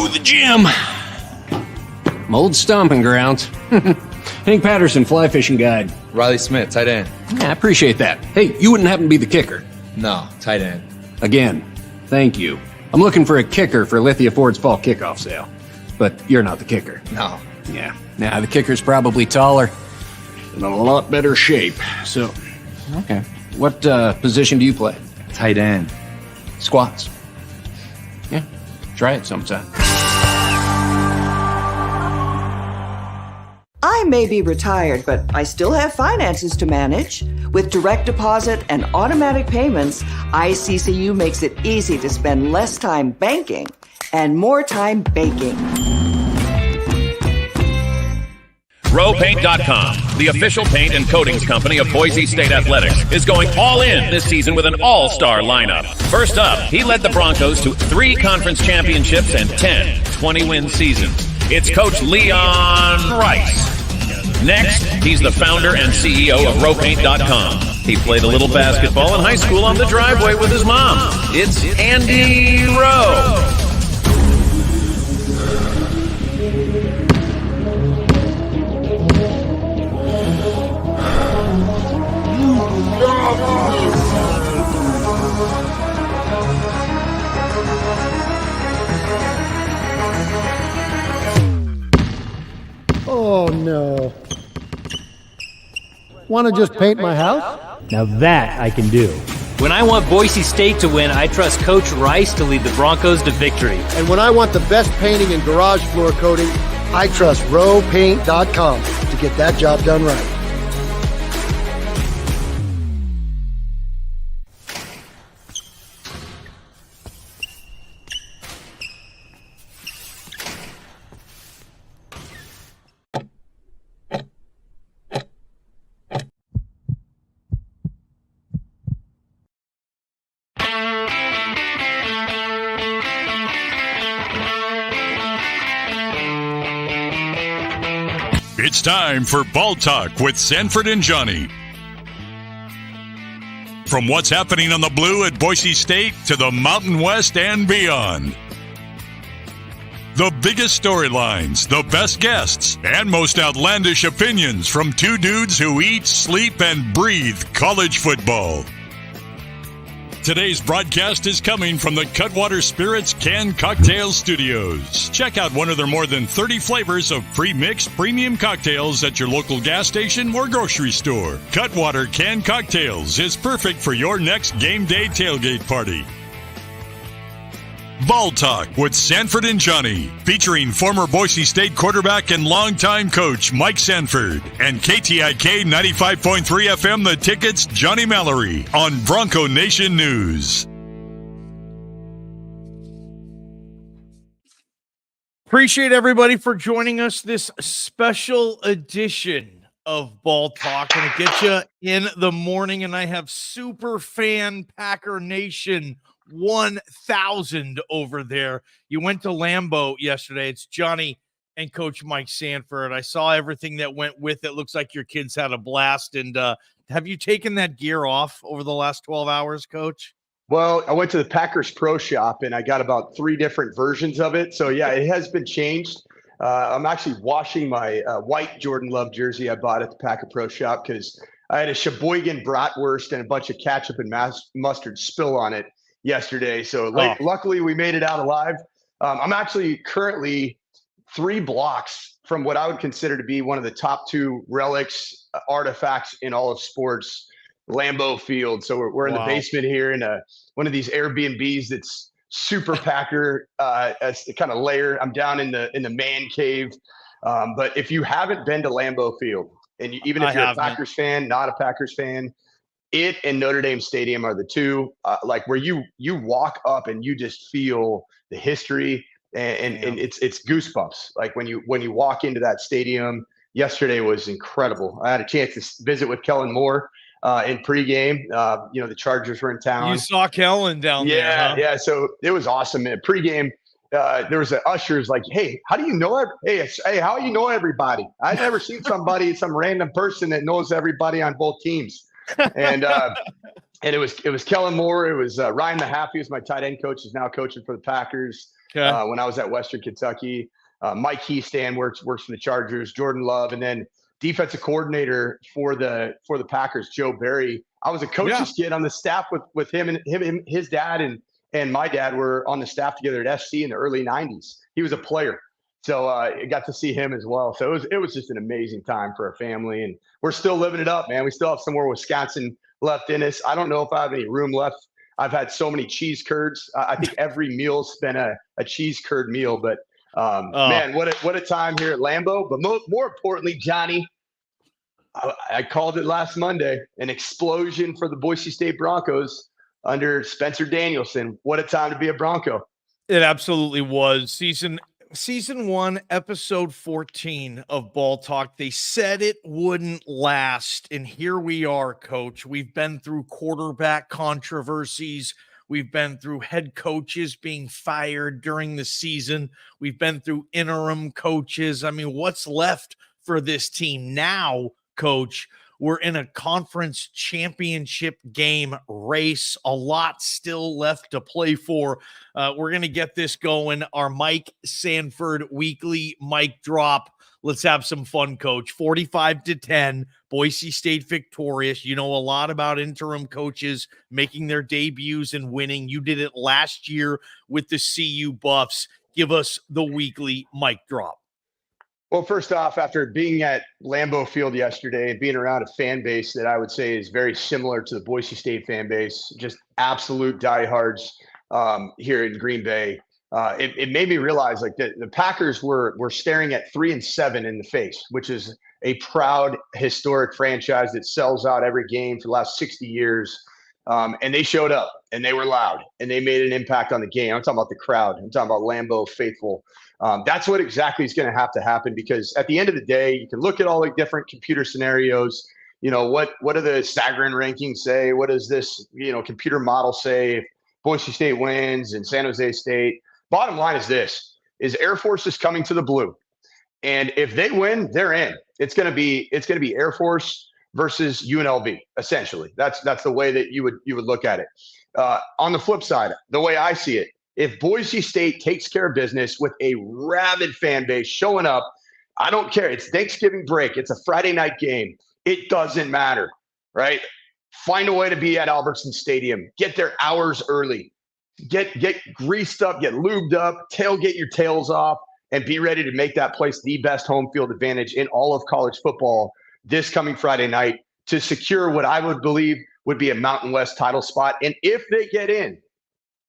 the gym. My old stomping grounds. Hank Patterson, fly fishing guide. Riley Smith, tight end. Yeah, I appreciate that. Hey, you wouldn't happen to be the kicker? No, tight end. Again, thank you. I'm looking for a kicker for Lithia Ford's fall kickoff sale. But you're not the kicker. No. Yeah. Nah, the kicker's probably taller and in a lot better shape. So, okay. What position do you play? Tight end. Squats. Yeah, try it sometime. I may be retired, but I still have finances to manage. With direct deposit and automatic payments, ICCU makes it easy to spend less time banking and more time baking. RowPaint.com, the official paint and coatings company of Boise State Athletics, is going all in this season with an all-star lineup. First up, he led the Broncos to 3 conference championships and 10 20-win seasons. It's Coach Leon Rice. Next, he's the founder and CEO of RowPaint.com. He played a little basketball in high school on the driveway with his mom. It's Andy Rowe. Oh, no. Want to just paint my house? Now that I can do. When I want Boise State to win, I trust Coach Rice to lead the Broncos to victory. And when I want the best painting and garage floor coating, I trust RowPaint.com to get that job done right. It's time for Ball Talk with Sanford and Johnny. From what's happening on the blue at Boise State to the Mountain West and beyond. The biggest storylines, the best guests, and most outlandish opinions from 2 dudes who eat, sleep, and breathe college football. Today's broadcast is coming from the Cutwater Spirits Canned Cocktail Studios. Check out one of their more than 30 flavors of pre-mixed premium cocktails at your local gas station or grocery store. Cutwater Canned Cocktails is perfect for your next game day tailgate party. Ball Talk with Sanford and Johnny, featuring former Boise State quarterback and longtime coach Mike Sanford, and KTIK 95.3 FM The Ticket's Johnny Mallory on Bronco Nation News. Appreciate everybody for joining us this special edition of Ball Talk. Gonna get you in the morning, and I have super fan Packer Nation 1000 over there. You went to Lambeau yesterday. It's Johnny and Coach Mike Sanford. I saw everything that went with it. Looks like your kids had a blast. And have you taken that gear off over the last 12 hours, Coach? Well, I went to the Packers Pro Shop and I got about 3 different versions of it. So yeah, it has been changed. I'm actually washing my white Jordan Love jersey I bought at the Packer Pro Shop because I had a Sheboygan bratwurst and a bunch of ketchup and mustard spill on it yesterday. So luckily we made it out alive. I'm actually currently 3 blocks from what I would consider to be one of the top 2 relics, artifacts in all of sports, Lambeau Field. So we're in the basement here in one of these Airbnbs that's super Packer as the kind of layer. I'm down in the man cave. But if you haven't been to Lambeau Field, and even if you're a Packers fan, not a Packers fan, it and Notre Dame Stadium are the 2, like where you walk up and you just feel the history and it's goosebumps. Like when you walk into that stadium. Yesterday was incredible. I had a chance to visit with Kellen Moore in pregame. The Chargers were in town. You saw Kellen down there. Huh? Yeah. So it was awesome. At pregame, there was an usher's like, hey, how do you know? Hey, how do you know everybody? I've never seen some random person that knows everybody on both teams. And And it was Kellen Moore. It was Ryan Mahaffey, who's my tight end coach, is now coaching for the Packers. When I was at Western Kentucky, Mike Heastan works for the Chargers. Jordan Love, and then defensive coordinator for the Packers, Joe Barry. I was a coach's kid on the staff with him and his dad and my dad were on the staff together at SC in the early 90s. He was a player. So I got to see him as well. So it was just an amazing time for our family, and we're still living it up, man. We still have some more Wisconsin left in us. I don't know if I have any room left. I've had so many cheese curds. I think every meal's been a cheese curd meal, but man, what a time here at Lambeau. But more importantly, Johnny, I called it last Monday, an explosion for the Boise State Broncos under Spencer Danielson. What a time to be a Bronco. It absolutely was. Season 1, episode 14 of Ball Talk. They said it wouldn't last, and here we are, Coach. We've been through quarterback controversies. We've been through head coaches being fired during the season. We've been through interim coaches. I mean, what's left for this team now, Coach? We're in a conference championship game race. A lot still left to play for. We're going to get this going. Our Mike Sanford weekly mic drop. Let's have some fun, Coach. 45-10, Boise State victorious. You know a lot about interim coaches making their debuts and winning. You did it last year with the CU Buffs. Give us the weekly mic drop. Well, first off, after being at Lambeau Field yesterday and being around a fan base that I would say is very similar to the Boise State fan base, just absolute diehards here in Green Bay, it made me realize like the Packers were staring at 3-7 in the face, which is a proud, historic franchise that sells out every game for the last 60 years. And they showed up and they were loud and they made an impact on the game. I'm talking about the crowd. I'm talking about Lambeau faithful. That's what exactly is going to happen because at the end of the day, you can look at all the different computer scenarios. You know, what do the Sagarin rankings say? What does this, computer model say if Boise State wins and San Jose State? Bottom line is this, is Air Force is coming to the blue. And if they win, they're in. It's going to be Air Force versus UNLV, essentially. That's the way that you would look at it. On the flip side, the way I see it, if Boise State takes care of business with a rabid fan base showing up, I don't care. It's Thanksgiving break. It's a Friday night game. It doesn't matter, right? Find a way to be at Albertson Stadium. Get there hours early. Get greased up, get lubed up, tailgate your tails off, and be ready to make that place the best home field advantage in all of college football this coming Friday night to secure what I would believe would be a Mountain West title spot. And if they get in,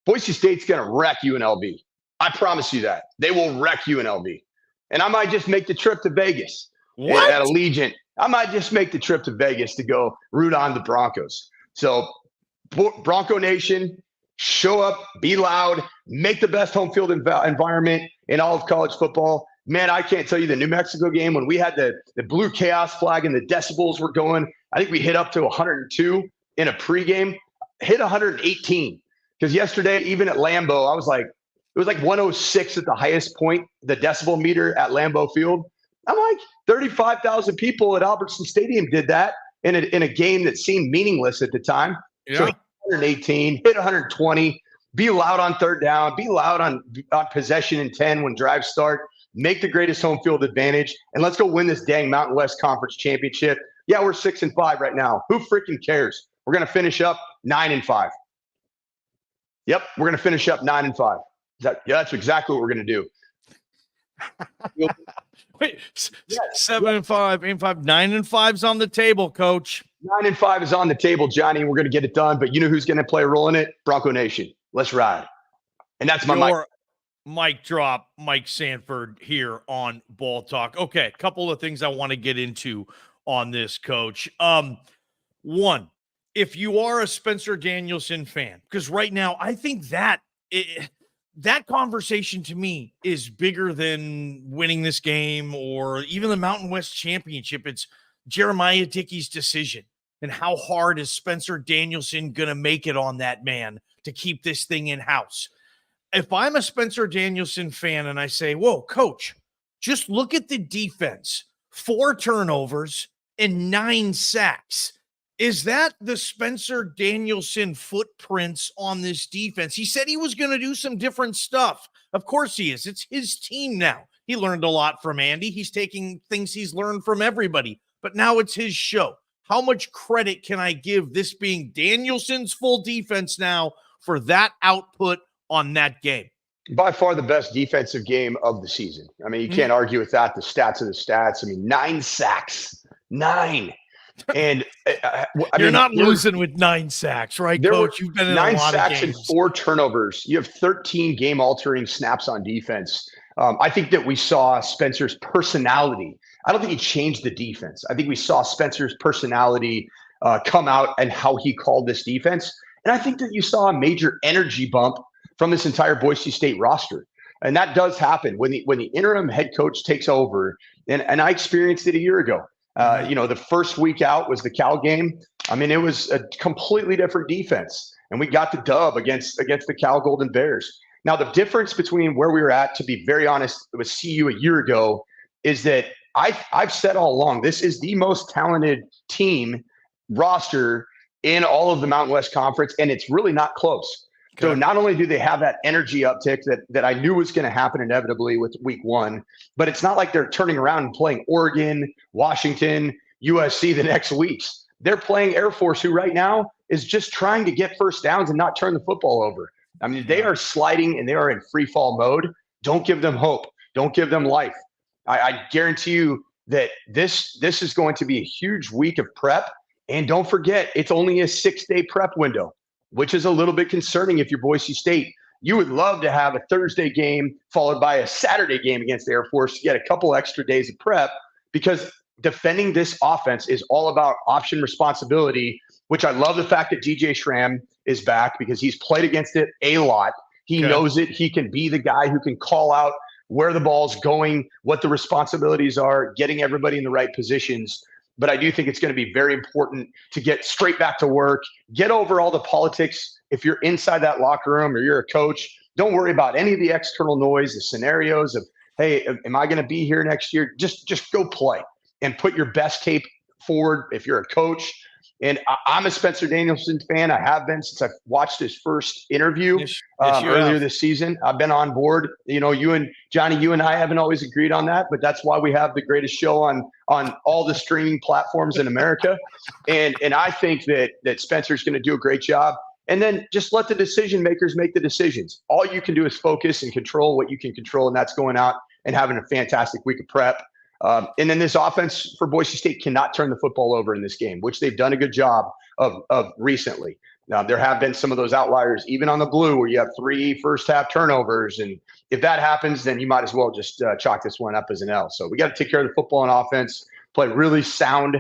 Boise State's going to wreck UNLV. I promise you that. They will wreck UNLV. And I might just make the trip to Vegas at Allegiant. I might just make the trip to Vegas to go root on the Broncos. So Bronco Nation, show up, be loud, make the best home field environment in all of college football. Man, I can't tell you the New Mexico game when we had the blue chaos flag and the decibels were going. I think we hit up to 102 in a pregame, hit 118. Because yesterday, even at Lambeau, it was like 106 at the highest point, the decibel meter at Lambeau Field. I'm like, 35,000 people at Albertson Stadium did that in a game that seemed meaningless at the time. Yeah. So 118, hit 120, be loud on third down, be loud on possession and 10 when drives start, make the greatest home field advantage, and let's go win this dang Mountain West Conference championship. Yeah, we're 6-5 right now. Who freaking cares? We're going to finish up 9-5. Yep, we're going to finish up 9-5. That's exactly what we're going to do. Wait, 7-5, 8-5, 9-5's on the table, Coach. 9-5 is on the table, Johnny. We're going to get it done. But you know who's going to play a role in it? Bronco Nation. Let's ride. And that's my mic drop, Mike Sanford here on Ball Talk. Okay, a couple of things I want to get into on this, Coach. One, if you are a Spencer Danielson fan, because right now I think that conversation to me is bigger than winning this game or even the Mountain West Championship. It's Jeremiah Dickey's decision and how hard is Spencer Danielson going to make it on that man to keep this thing in-house. If I'm a Spencer Danielson fan and I say, whoa, Coach, just look at the defense, 4 turnovers and 9 sacks. Is that the Spencer Danielson footprints on this defense? He said he was going to do some different stuff. Of course he is. It's his team now. He learned a lot from Andy. He's taking things he's learned from everybody, but now it's his show. How much credit can I give this being Danielson's full defense now for that output on that game? By far the best defensive game of the season. I mean, you can't argue with that. The stats are the stats. I mean, 9 sacks. 9. And you're not losing with 9 sacks, right, Coach? You've been in 9 a lot sacks of games. and 4 turnovers. You have 13 game-altering snaps on defense. I think that we saw Spencer's personality. I don't think he changed the defense. I think we saw Spencer's personality come out and how he called this defense. And I think that you saw a major energy bump from this entire Boise State roster. And that does happen when the interim head coach takes over. And I experienced it a year ago. The first week out was the Cal game. I mean, it was a completely different defense, and we got the dub against the Cal Golden Bears. Now, the difference between where we were at, to be very honest, with CU a year ago, is that I've said all along, this is the most talented team roster in all of the Mountain West Conference, and it's really not close. Okay. So not only do they have that energy uptick that I knew was going to happen inevitably with week 1, but it's not like they're turning around and playing Oregon, Washington, USC the next weeks. They're playing Air Force, who right now is just trying to get first downs and not turn the football over. I mean, they are sliding and they are in free fall mode. Don't give them hope. Don't give them life. I guarantee you that this is going to be a huge week of prep. And don't forget, it's only a 6-day prep window, which is a little bit concerning if you're Boise State. You would love to have a Thursday game followed by a Saturday game against the Air Force to get a couple extra days of prep, because defending this offense is all about option responsibility, which I love the fact that DJ Schramm is back because he's played against it a lot. He knows it. He can be the guy who can call out where the ball's going, what the responsibilities are, getting everybody in the right positions. But I do think it's going to be very important to get straight back to work, get over all the politics. If you're inside that locker room or you're a coach, don't worry about any of the external noise, the scenarios of, hey, am I going to be here next year? Just go play and put your best tape forward if you're a coach. And I'm a Spencer Danielson fan. I have been since I watched his first interview earlier this season. I've been on board. You know, you and Johnny, you and I haven't always agreed on that, but that's why we have the greatest show on all the streaming platforms in America. And I think that Spencer's going to do a great job. And then just let the decision makers make the decisions. All you can do is focus and control what you can control, and that's going out and having a fantastic week of prep. And then this offense for Boise State cannot turn the football over in this game, which they've done a good job of recently. Now, there have been some of those outliers, even on the blue, where you have 3 first-half turnovers. And if that happens, then you might as well just chalk this one up as an L. So we got to take care of the football on offense, play really sound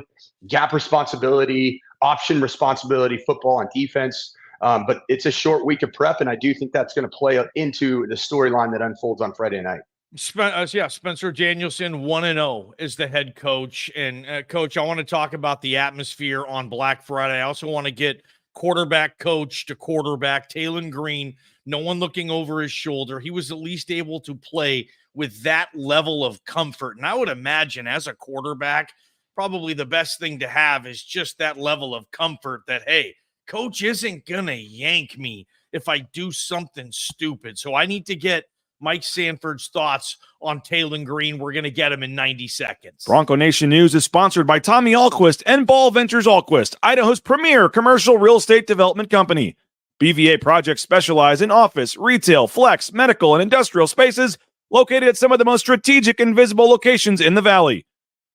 gap responsibility, option responsibility football on defense. But it's a short week of prep, and I do think that's going to play into the storyline that unfolds on Friday night. Spencer Danielson, 1-0 is the head coach. And Coach, I want to talk about the atmosphere on Black Friday. I also want to get quarterback coach to quarterback, Talon Green, no one looking over his shoulder. He was at least able to play with that level of comfort. And I would imagine as a quarterback, probably the best thing to have is just that level of comfort that, hey, coach isn't going to yank me if I do something stupid. So I need to get Mike Sanford's thoughts on Talon Green. We're going to get him in 90 seconds. Bronco Nation News is sponsored by Tommy Alquist and Ball Ventures Alquist, Idaho's premier commercial real estate development company. BVA projects specialize in office, retail, flex, medical, and industrial spaces located at some of the most strategic and visible locations in the valley.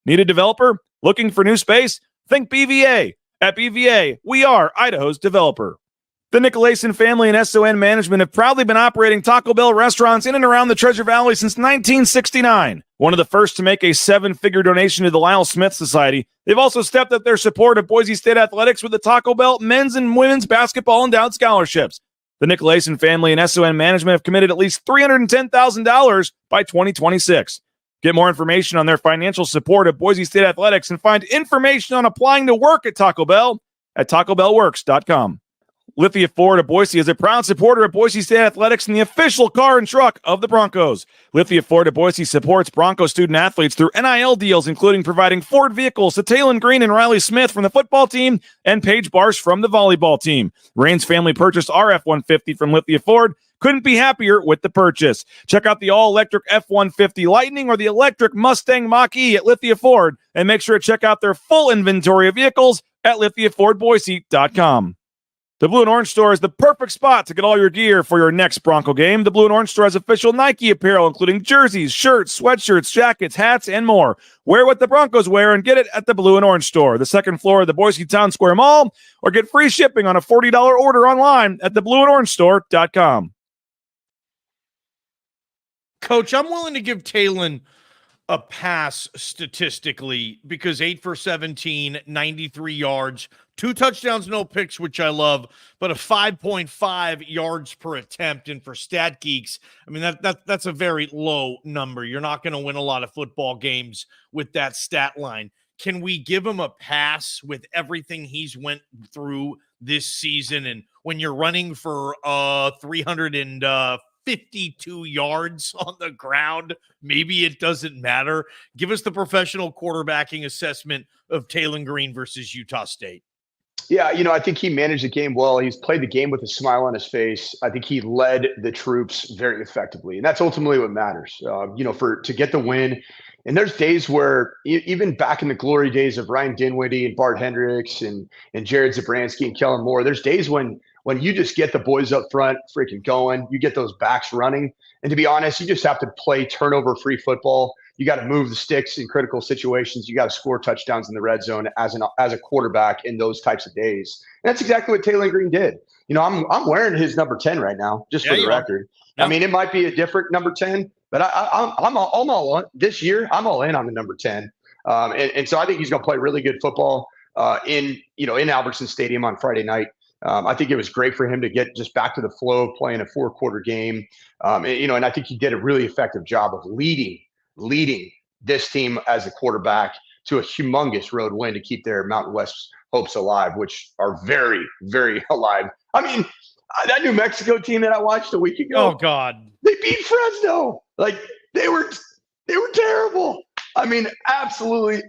Need a developer? Looking for new space? Think BVA. At BVA, we are Idaho's developer. The Nicolason family and SON management have proudly been operating Taco Bell restaurants in and around the Treasure Valley since 1969. One of the first to make a 7-figure donation to the Lyle Smith Society, they've also stepped up their support of Boise State athletics with the Taco Bell men's and women's basketball endowed scholarships. The Nicolason family and SON management have committed at least $310,000 by 2026. Get more information on their financial support of Boise State athletics and find information on applying to work at Taco Bell at TacoBellWorks.com. Lithia Ford of Boise is a proud supporter of Boise State Athletics and the official car and truck of the Broncos. Lithia Ford of Boise supports Bronco student athletes through NIL deals, including providing Ford vehicles to Taylon Green and Riley Smith from the football team and Paige Barsh from the volleyball team. Rain's family purchased our F-150 from Lithia Ford. Couldn't be happier with the purchase. Check out the all-electric F-150 Lightning or the electric Mustang Mach-E at Lithia Ford, and make sure to check out their full inventory of vehicles at lithiafordboise.com. The Blue and Orange Store is the perfect spot to get all your gear for your next Bronco game. The Blue and Orange Store has official Nike apparel, including jerseys, shirts, sweatshirts, jackets, hats, and more. Wear what the Broncos wear and get it at the Blue and Orange Store, the second floor of the Boise Town Square Mall, or get free shipping on a $40 order online at theblueandorangestore.com. Coach, I'm willing to give Taylon a pass statistically because 8 for 17, 93 yards, 2 touchdowns, no picks, which I love, but a 5.5 yards per attempt. And for Stat Geeks, I mean, that's a very low number. You're not going to win a lot of football games with that stat line. Can we give him a pass with everything he's went through this season? And when you're running for 352 yards on the ground, maybe it doesn't matter. Give us the professional quarterbacking assessment of Taylon Green versus Utah State. Yeah, I think he managed the game well. He's played the game with a smile on his face. I think he led the troops very effectively, and that's ultimately what matters. To get the win. And there's days where even back in the glory days of Ryan Dinwiddie and Bart Hendricks and Jared Zabransky and Kellen Moore, there's days when you just get the boys up front freaking going, you get those backs running. And to be honest, you just have to play turnover-free football. You got to move the sticks in critical situations. You got to score touchdowns in the red zone as a quarterback in those types of days. And that's exactly what Taylon Green did. I'm wearing his number 10 right now, just for the record. Yeah. I mean, it might be a different number 10, but I'm all this year. I'm all in on the number 10, and so I think he's going to play really good football in Albertson Stadium on Friday night. I think it was great for him to get just back to the flow of playing a 4-quarter game. And I think he did a really effective job of leading this team as a quarterback to a humongous road win to keep their Mountain West hopes alive, which are very, very alive. I mean, that New Mexico team that I watched a week ago. Oh God, they beat Fresno. Like they were terrible. I mean, absolutely.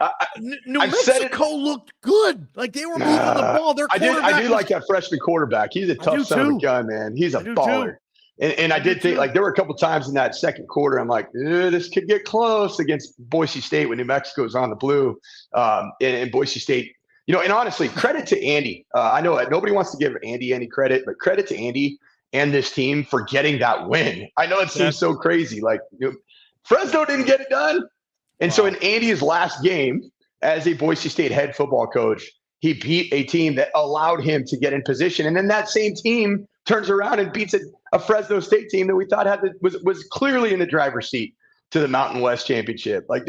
New Mexico looked good. Like they were moving the ball. I do like that freshman quarterback. He's a tough son of a gun, man. He's a baller. And I did think, like, there were a couple times in that second quarter, I'm like, this could get close against Boise State when New Mexico's on the blue. And Boise State, and honestly, credit to Andy. I know nobody wants to give Andy any credit, but credit to Andy and this team for getting that win. I know it seems so crazy. Like, Fresno didn't get it done. And so in Andy's last game as a Boise State head football coach, he beat a team that allowed him to get in position. And then that same team turns around and beats a Fresno State team that we thought was clearly in the driver's seat to the Mountain West Championship. Like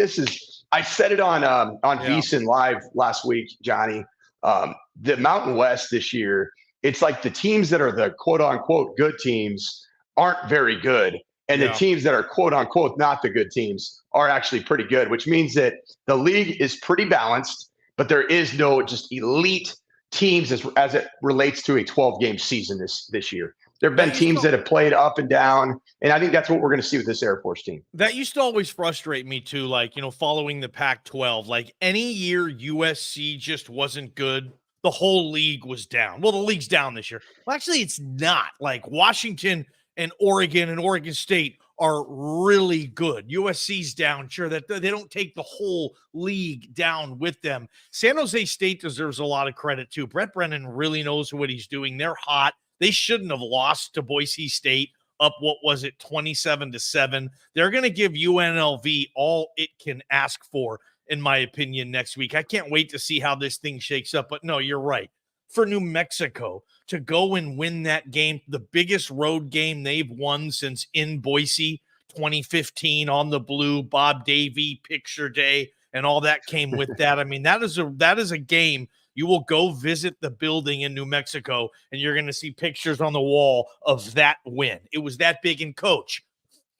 I said it on VSiN Live last week, Johnny. The Mountain West this year, it's like the teams that are the quote unquote good teams aren't very good. And the teams that are quote unquote not the good teams are actually pretty good, which means that the league is pretty balanced, but there is no just elite teams as it relates to a 12-game season this year. There have been teams that have played up and down, and I think that's what we're going to see with this Air Force team. That used to always frustrate me too, like, following the Pac-12. Like, any year USC just wasn't good, the whole league was down. Well, the league's down this year. Well, actually, it's not. Like, Washington and Oregon State are really good. USC's down, sure, that they don't take the whole league down with them. San Jose State deserves a lot of credit too. Brett Brennan really knows what he's doing. They're hot. They shouldn't have lost to Boise State up, 27-7. They're going to give UNLV all it can ask for, in my opinion, next week. I can't wait to see how this thing shakes up. But no, you're right. For New Mexico to go and win that game, the biggest road game they've won since in Boise 2015 on the blue, Bob Davie picture day, and all that came with that. I mean, that is a game. You will go visit the building in New Mexico, and you're going to see pictures on the wall of that win. It was that big. And coach,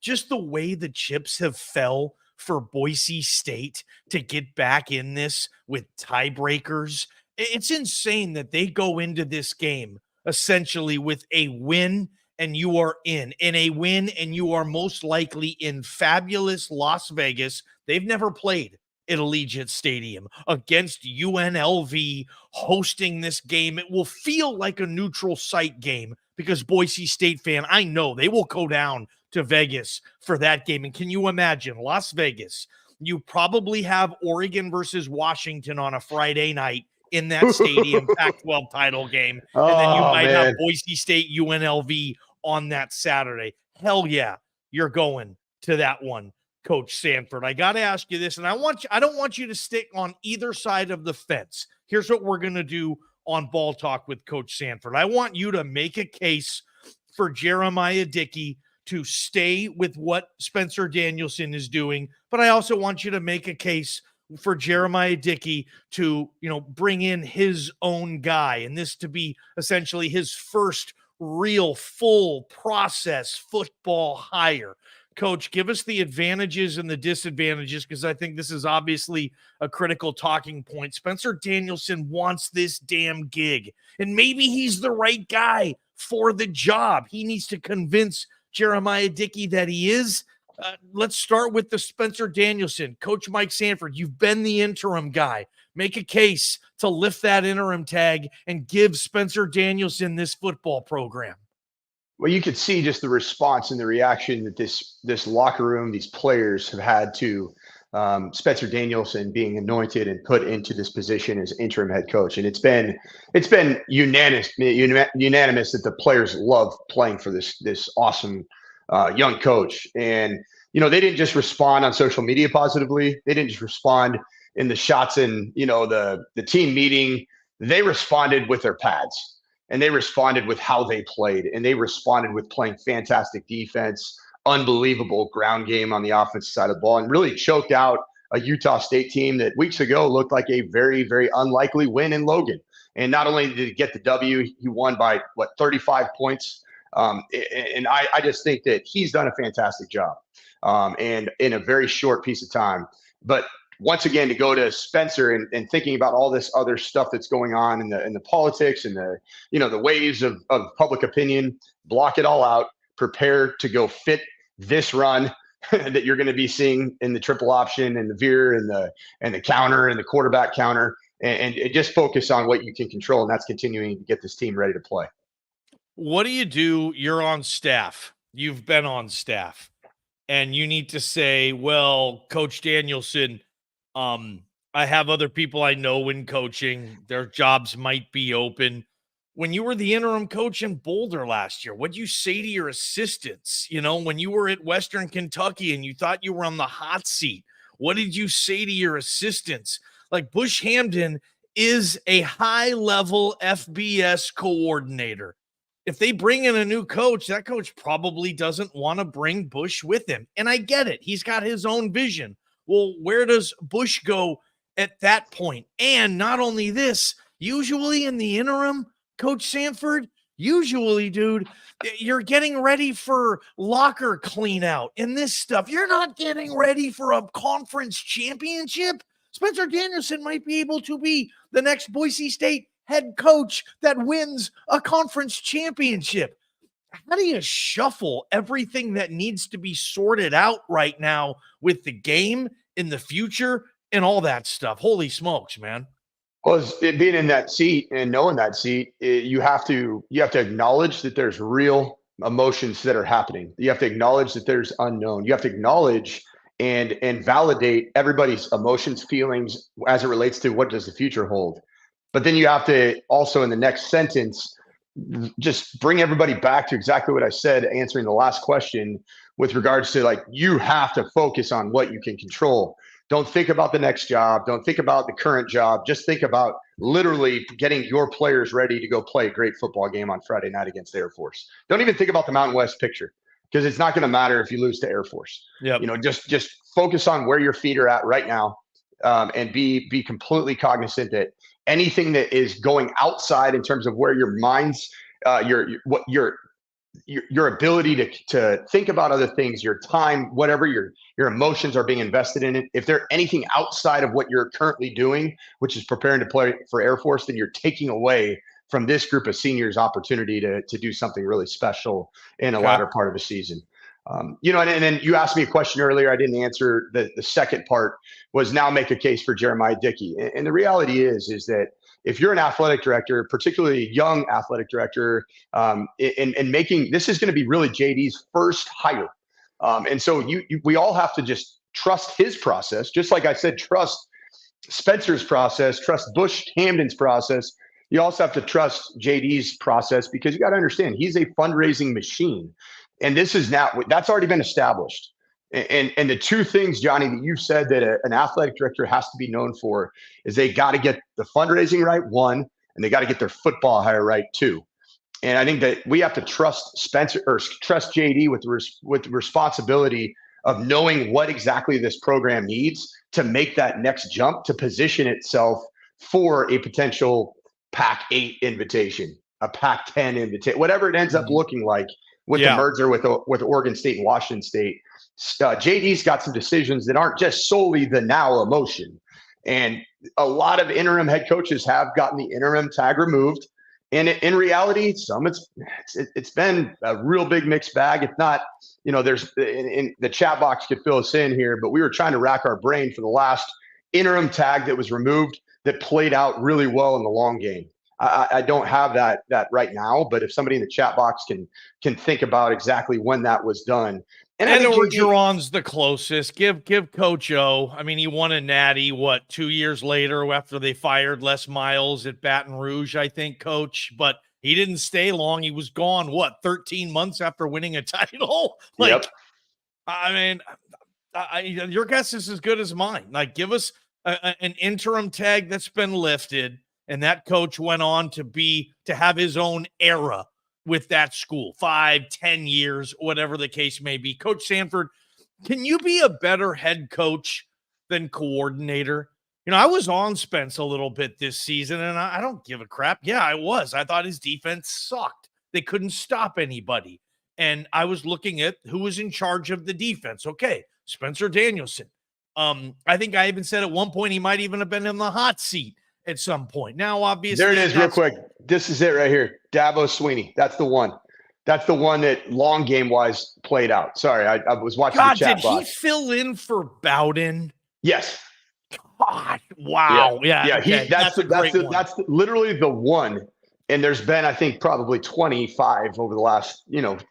just the way the chips have fell for Boise State to get back in this with tiebreakers, it's insane that they go into this game essentially with a win and you are in a win and you are most likely in fabulous Las Vegas. They've never played at Allegiant Stadium against UNLV, hosting this game. It will feel like a neutral site game because Boise State fan, I know they will go down to Vegas for that game. And can you imagine Las Vegas? You probably have Oregon versus Washington on a Friday night in that stadium, Pac-12 title game. And then you might have Boise State, UNLV on that Saturday. Hell yeah, you're going to that one, Coach Sanford. I got to ask you this, and I don't want you to stick on either side of the fence. Here's what we're going to do on Ball Talk with Coach Sanford. I want you to make a case for Jeremiah Dickey to stay with what Spencer Danielson is doing, but I also want you to make a case for Jeremiah Dickey to, bring in his own guy, and this to be essentially his first real full process football hire. Coach, give us the advantages and the disadvantages, because I think this is obviously a critical talking point. Spencer Danielson wants this damn gig, and maybe he's the right guy for the job. He needs to convince Jeremiah Dickey that he is. Let's start with the Spencer Danielson. Coach Mike Sanford, you've been the interim guy. Make a case to lift that interim tag and give Spencer Danielson this football program. Well, you could see just the response and the reaction that this locker room, these players have had to Spencer Danielson being anointed and put into this position as interim head coach. And it's been unanimous that the players love playing for this awesome young coach. And, they didn't just respond on social media positively. They didn't just respond in the shots in, the team meeting. They responded with their pads, and they responded with how they played, and they responded with playing fantastic defense, unbelievable ground game on the offensive side of the ball, and really choked out a Utah State team that weeks ago looked like a very, very unlikely win in Logan. And not only did he get the W, he won by 35 points. And I just think that he's done a fantastic job, and in a very short piece of time. But once again, to go to Spencer and thinking about all this other stuff that's going on in the politics and the waves of public opinion, block it all out, prepare to go fit this run that you're going to be seeing in the triple option and the veer and the counter and the quarterback counter, and just focus on what you can control. And that's continuing to get this team ready to play. What do you do? You're on staff. You've been on staff, and you need to say, well, Coach Danielson, I have other people I know in coaching. Their jobs might be open. When you were the interim coach in Boulder last year, what'd you say to your assistants? When you were at Western Kentucky and you thought you were on the hot seat, what did you say to your assistants? Like, Bush Hamden is a high-level FBS coordinator. If they bring in a new coach, that coach probably doesn't want to bring Bush with him. And I get it. He's got his own vision. Well, where does Bush go at that point? And not only this, usually in the interim, Coach Sanford, dude, you're getting ready for locker clean out and this stuff. You're not getting ready for a conference championship. Spencer Danielson might be able to be the next Boise State head coach that wins a conference championship. How do you shuffle everything that needs to be sorted out right now with the game in the future and all that stuff? Holy smokes, man. Well, being in that seat and knowing that seat, you have to acknowledge that there's real emotions that are happening. You have to acknowledge that there's unknown. You have to acknowledge and validate everybody's emotions, feelings as it relates to what does the future hold. But then you have to also, in the next sentence, just bring everybody back to exactly what I said, answering the last question with regards to, you have to focus on what you can control. Don't think about the next job. Don't think about the current job. Just think about literally getting your players ready to go play a great football game on Friday night against Air Force. Don't even think about the Mountain West picture, because it's not going to matter if you lose to Air Force. Yep. Just focus on where your feet are at right now, and be completely cognizant that anything that is going outside in terms of where your mind's, your ability to think about other things, your time, whatever your emotions are being invested in it. If they're anything outside of what you're currently doing, which is preparing to play for Air Force, then you're taking away from this group of seniors opportunity to do something really special in a latter part of the season. And then you asked me a question earlier. I didn't answer. The second part was now make a case for Jeremiah Dickey. And the reality is that if you're an athletic director, particularly a young athletic director, and making this is going to be really JD's first hire. And so we all have to just trust his process. Just like I said, trust Spencer's process, trust Bush Hamden's process. You also have to trust JD's process, because you got to understand he's a fundraising machine. And this is that's already been established. And the two things, Johnny, that you said that an athletic director has to be known for is they got to get the fundraising right, one, and they got to get their football hire right, two. And I think that we have to trust Spencer or trust JD with the responsibility of knowing what exactly this program needs to make that next jump, to position itself for a potential Pac-8 invitation, a Pac-10 invitation, whatever it ends up looking like with the merger with Oregon State and Washington State. JD's got some decisions that aren't just solely the now emotion. And a lot of interim head coaches have gotten the interim tag removed. And in reality, it's been a real big mixed bag. If not, there's in the chat box could fill us in here, but we were trying to rack our brain for the last interim tag that was removed that played out really well in the long game. I don't have that right now, but if somebody in the chat box can think about exactly when that was done. And Orgeron's the closest. Give Coach O. I mean, he won a natty, 2 years later after they fired Les Miles at Baton Rouge, I think, Coach. But he didn't stay long. He was gone, 13 months after winning a title? Yep. I mean, your guess is as good as mine. Give us an interim tag that's been lifted, and that coach went on to have his own era with that school, 5-10 years, whatever the case may be. Coach Sanford, can you be a better head coach than coordinator? I was on Spence a little bit this season, and I don't give a crap. Yeah, I was. I thought his defense sucked. They couldn't stop anybody. And I was looking at who was in charge of the defense. Okay, Spencer Danielson. I think I even said at one point he might even have been in the hot seat at some point. Now, obviously, there it is, real quick. This is it right here. Dabo Swinney. That's the one. That's the one that long game wise played out. Sorry, I was watching the chat box. Did he fill in for Bowden? Yes. God, wow. Yeah. Okay. That's literally the one. And there's been, I think, probably 25 over the last,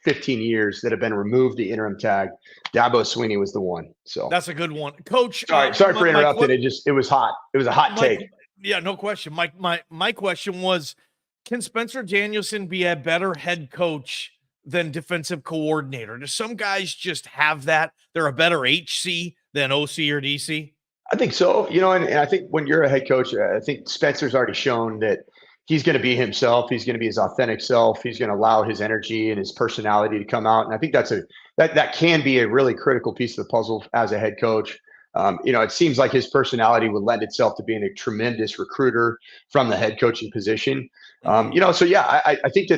15 years that have been removed the interim tag. Dabo Swinney was the one. So that's a good one, Coach. Sorry for interrupting. It was hot. It was a hot take. Yeah, no question. My question was, can Spencer Danielson be a better head coach than defensive coordinator? Do some guys just have that? They're a better HC than OC or DC? I think so. And I think when you're a head coach, I think Spencer's already shown that he's going to be himself. He's going to be his authentic self. He's going to allow his energy and his personality to come out. And I think that can be a really critical piece of the puzzle as a head coach. It seems like his personality would lend itself to being a tremendous recruiter from the head coaching position. I think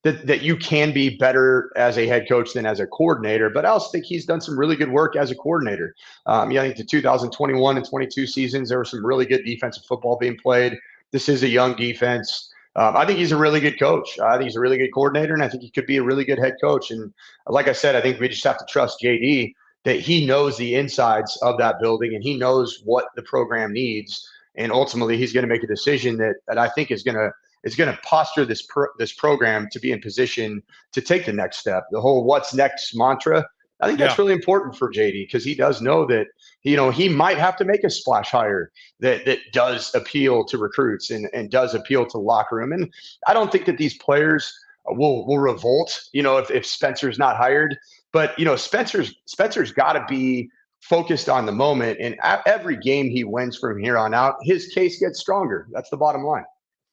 that you can be better as a head coach than as a coordinator, but I also think he's done some really good work as a coordinator. I think the 2021 and 22 seasons, there was some really good defensive football being played. This is a young defense. I think he's a really good coach. I think he's a really good coordinator, and I think he could be a really good head coach. And like I said, I think we just have to trust JD that he knows the insides of that building and he knows what the program needs. And ultimately, he's going to make a decision that I think is going to posture this program to be in position to take the next step. The whole "what's next" mantra, I think that's really important for JD, because he does know that he might have to make a splash hire that does appeal to recruits and does appeal to locker room. And I don't think that these players will revolt, if Spencer's not hired. But Spencer's got to be focused on the moment, and every game he wins from here on out, his case gets stronger. That's the bottom line.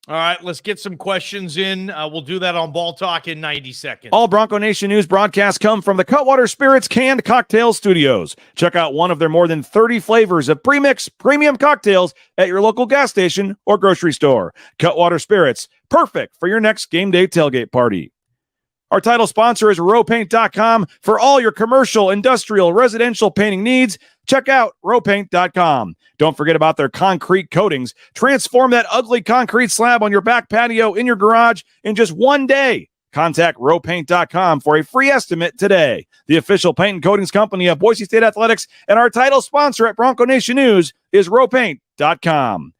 All right, let's get some questions in. We'll do that on Ball Talk in 90 seconds. All Bronco Nation news broadcasts come from the Cutwater Spirits Canned Cocktail Studios. Check out one of their more than 30 flavors of premix premium cocktails at your local gas station or grocery store. Cutwater Spirits, perfect for your next game day tailgate party. Our title sponsor is rowpaint.com for all your commercial, industrial, residential painting needs. Check out rowpaint.com. Don't forget about their concrete coatings. Transform that ugly concrete slab on your back patio in your garage in just one day. Contact rowpaint.com for a free estimate today. The official paint and coatings company of Boise State Athletics, and our title sponsor at Bronco Nation News is rowpaint.com.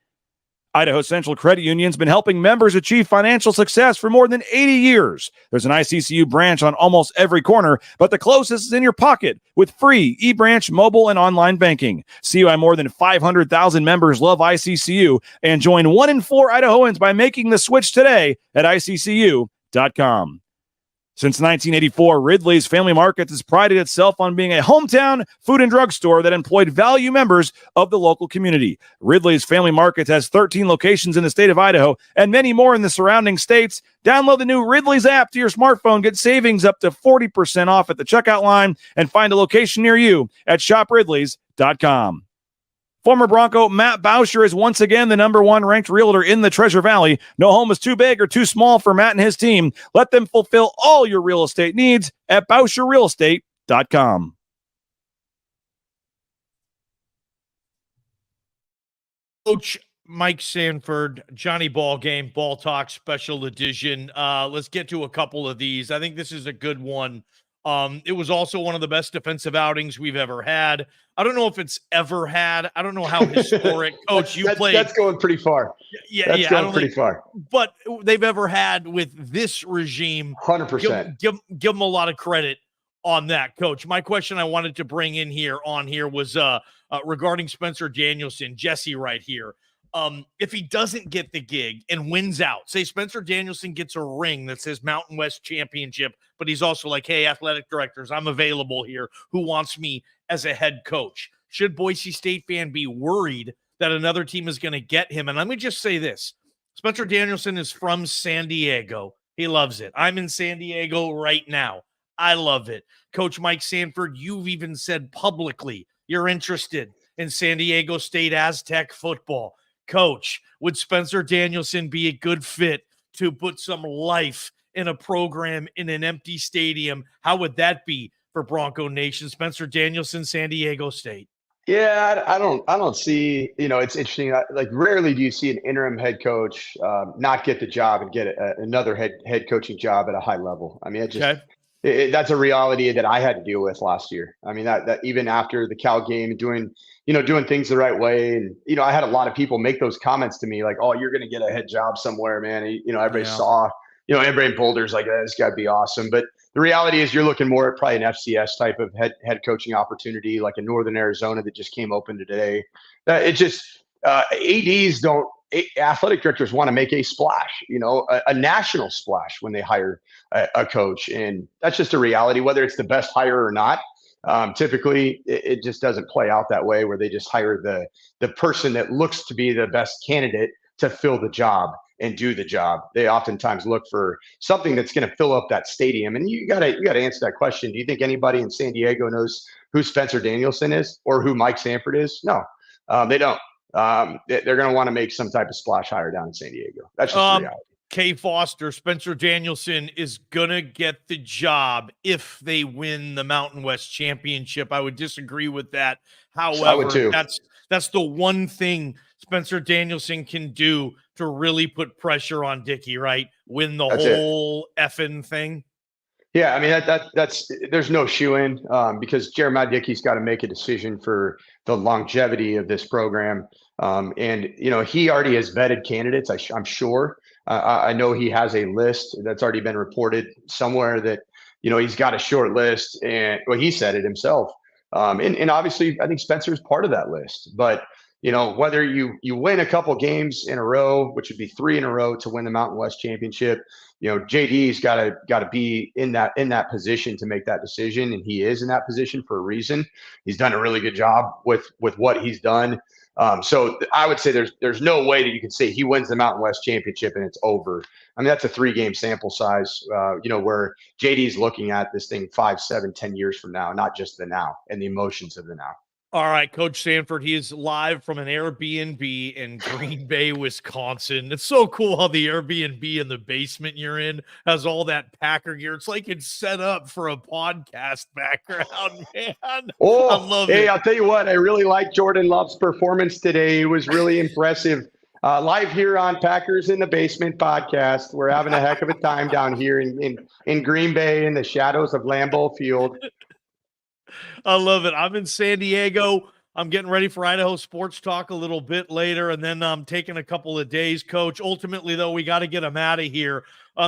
Idaho Central Credit Union's been helping members achieve financial success for more than 80 years. There's an ICCU branch on almost every corner, but the closest is in your pocket with free eBranch mobile and online banking. See why more than 500,000 members love ICCU and join 1 in 4 Idahoans by making the switch today at ICCU.com. Since 1984, Ridley's Family Markets has prided itself on being a hometown food and drug store that employed value members of the local community. Ridley's Family Markets has 13 locations in the state of Idaho and many more in the surrounding states. Download the new Ridley's app to your smartphone, get savings up to 40% off at the checkout line, and find a location near you at shopridleys.com. Former Bronco Matt Bauscher is once again the number 1 ranked realtor in the Treasure Valley. No home is too big or too small for Matt and his team. Let them fulfill all your real estate needs at BauscherRealEstate.com. Coach Mike Sanford, Johnny Ball Game, Ball Talk Special Edition. Let's get to a couple of these. I think this is a good one. It was also one of the best defensive outings we've ever had. I don't know if it's ever had. I don't know how historic, Coach, you played. That's going pretty far. Yeah, that's going pretty far. But they've ever had with this regime. 100%. Give them a lot of credit on that, Coach. My question I wanted to bring in here was regarding Spencer Danielson. Jesse right here. If he doesn't get the gig and wins out, say Spencer Danielson gets a ring that says Mountain West Championship, but he's also like, hey, athletic directors, I'm available here. Who wants me as a head coach? Should Boise State fan be worried that another team is going to get him? And let me just say this. Spencer Danielson is from San Diego. He loves it. I'm in San Diego right now. I love it. Coach Mike Sanford, you've even said publicly you're interested in San Diego State Aztec football. Coach, would Spencer Danielson be a good fit to put some life in a program in an empty stadium? How would that be for Bronco Nation? Spencer Danielson, San Diego State. Yeah, I don't see, it's interesting. Like rarely do you see an interim head coach not get the job and get another head coaching job at a high level. I mean, that's a reality that I had to deal with last year. I mean, that even after the Cal game, doing things the right way. And, I had a lot of people make those comments to me like, oh, you're going to get a head job somewhere, man. Everybody saw, everybody in Boulder's like, this got to be awesome. But the reality is you're looking more at probably an FCS type of head coaching opportunity, like in Northern Arizona that just came open today. Athletic directors want to make a splash, a national splash when they hire a coach. And that's just a reality, whether it's the best hire or not. Typically, it just doesn't play out that way where they just hire the person that looks to be the best candidate to fill the job and do the job. They oftentimes look for something that's going to fill up that stadium. And you got to answer that question. Do you think anybody in San Diego knows who Spencer Danielson is or who Mike Sanford is? No, they don't. They're going to want to make some type of splash hire down in San Diego. That's just the reality. K. Foster, Spencer Danielson is going to get the job if they win the Mountain West Championship. I would disagree with that. However, I would too. That's the one thing Spencer Danielson can do to really put pressure on Dickey, right? Win the whole effing thing. Yeah, I mean, that's there's no shoe-in because Jeremiah Dickey's got to make a decision for the longevity of this program. And, he already has vetted candidates, I'm sure. I know he has a list that's already been reported somewhere that, he's got a short list. And he said it himself. And obviously, I think Spencer's part of that list. But, whether you win a couple games in a row, which would be 3 in a row to win the Mountain West Championship, JD's got to be in that position to make that decision, and he is in that position for a reason. He's done a really good job with what he's done. So I would say there's no way that you can say he wins the Mountain West Championship and it's over. I mean, that's a 3-game sample size, where JD's looking at this thing 5, 7, 10 years from now, not just the now and the emotions of the now. All right, Coach Sanford, he is live from an Airbnb in Green Bay, Wisconsin. It's so cool how the Airbnb in the basement you're in has all that Packer gear. It's like it's set up for a podcast background, man. I love it. I'll tell you what, I really like Jordan Love's performance today. It was really impressive. Live here on Packers in the Basement podcast. We're having a heck of a time down here in Green Bay in the shadows of Lambeau Field. I love it. I'm in San Diego. I'm getting ready for Idaho Sports Talk a little bit later, and then I'm taking a couple of days, Coach. Ultimately, though, we got to get them out of here.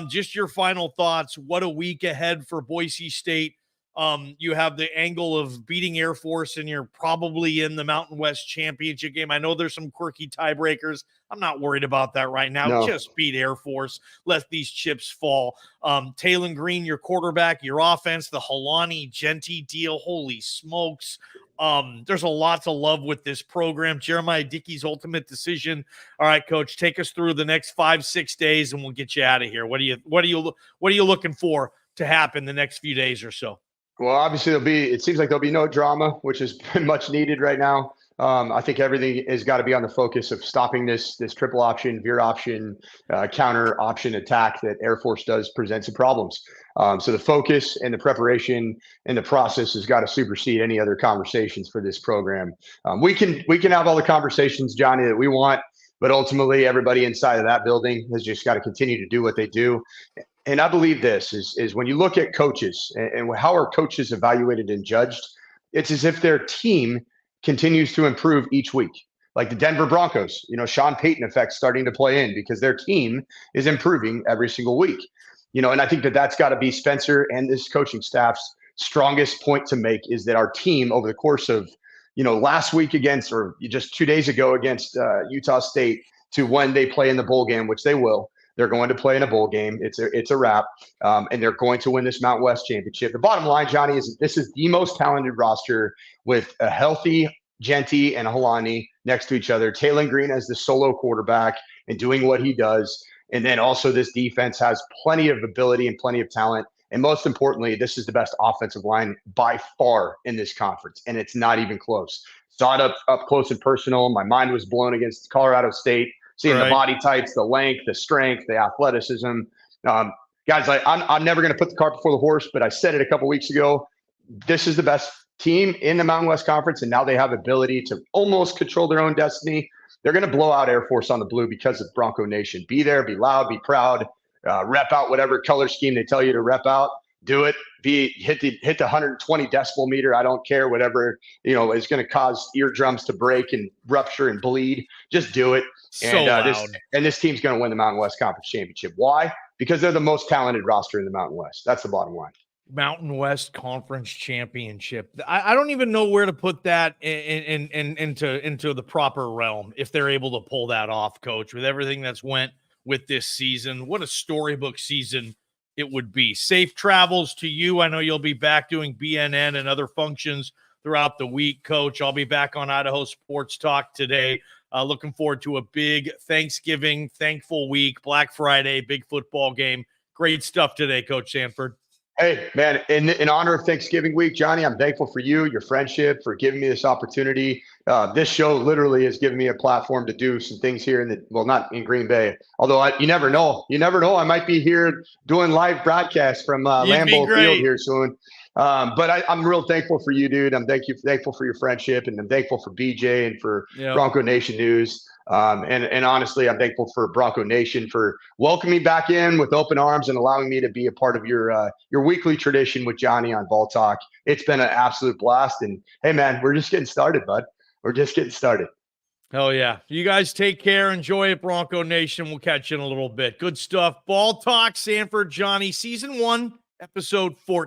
Just your final thoughts. What a week ahead for Boise State. You have the angle of beating Air Force, and you're probably in the Mountain West Championship game. I know there's some quirky tiebreakers. I'm not worried about that right now. No. Just beat Air Force. Let these chips fall. Taylon Green, your quarterback, your offense, the Helani Genti deal. Holy smokes. There's a lot to love with this program. Jeremiah Dickey's ultimate decision. All right, Coach, take us through the next 5-6 days, and we'll get you out of here. What are you looking for to happen the next few days or so? Well, obviously it seems like there'll be no drama, which is much needed right now. I think everything has got to be on the focus of stopping this triple option, veer option, counter option attack that Air Force does present some problems. So the focus and the preparation and the process has got to supersede any other conversations for this program. We can have all the conversations, Johnny, that we want, but ultimately everybody inside of that building has just got to continue to do what they do. And I believe this is when you look at coaches and how are coaches evaluated and judged, it's as if their team continues to improve each week. Like the Denver Broncos, Sean Payton effect starting to play in because their team is improving every single week. And I think that's got to be Spencer and this coaching staff's strongest point to make is that our team over the course of, last week or just 2 days ago against Utah State to when they play in the bowl game, which they will. They're going to play in a bowl game. It's a wrap, and they're going to win this Mountain West championship. The bottom line, Johnny, is this is the most talented roster with a healthy Genti and Helani next to each other. Taylon Green as the solo quarterback and doing what he does. And then also this defense has plenty of ability and plenty of talent. And most importantly, this is the best offensive line by far in this conference, and it's not even close. Saw it up close and personal. My mind was blown against Colorado State. Seeing the body types, the length, the strength, the athleticism. Guys, I'm never going to put the cart before the horse, but I said it a couple weeks ago. This is the best team in the Mountain West Conference, and now they have ability to almost control their own destiny. They're going to blow out Air Force on the blue because of Bronco Nation. Be there, be loud, be proud, rep out whatever color scheme they tell you to rep out. Do it. Hit the 120 decibel meter. I don't care. Whatever is going to cause eardrums to break and rupture and bleed. Just do it. And this team's going to win the Mountain West Conference Championship. Why? Because they're the most talented roster in the Mountain West. That's the bottom line. Mountain West Conference Championship. I don't even know where to put that into the proper realm if they're able to pull that off, Coach, with everything that's went with this season. What a storybook season it would be. Safe travels to you. I know you'll be back doing BNN and other functions throughout the week, Coach. I'll be back on Idaho Sports Talk today. Looking forward to a big Thanksgiving, thankful week, Black Friday, big football game. Great stuff today, Coach Sanford. Hey, man, in honor of Thanksgiving week, Johnny, I'm thankful for you, your friendship, for giving me this opportunity. This show literally has given me a platform to do some things here not in Green Bay. Although you never know. You never know. I might be here doing live broadcasts from Lambeau Field here soon. But I'm real thankful for you, dude. I'm thankful for your friendship, and I'm thankful for BJ and for Bronco Nation News. And honestly, I'm thankful for Bronco Nation for welcoming me back in with open arms and allowing me to be a part of your weekly tradition with Johnny on Ball Talk. It's been an absolute blast. And hey, man, we're just getting started, bud. We're just getting started. Hell yeah. You guys take care. Enjoy it, Bronco Nation. We'll catch you in a little bit. Good stuff. Ball Talk, Sanford, Johnny, Season 1, Episode 14.